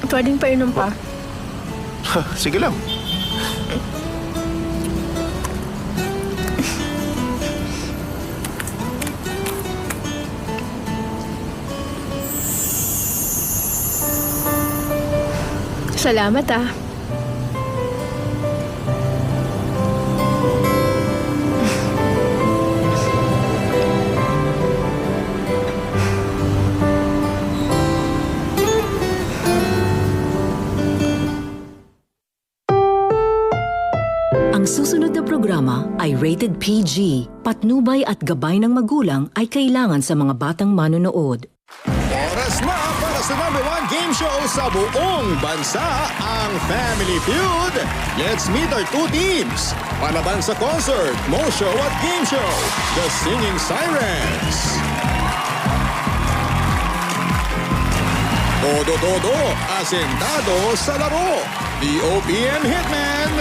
Pwedeng painom pa. Sige lang. Salamat ah. Ang susunod na programa ay rated PG. Patnubay at gabay ng magulang ay kailangan sa mga batang manonood. Oras na para sa #1 game show sa buong bansa, ang Family Feud. Let's meet our two teams. Palaban sa concert, mo show at game show, The Singing Sirens. Todo-todo, asentado sa laro, the OPM Hitman.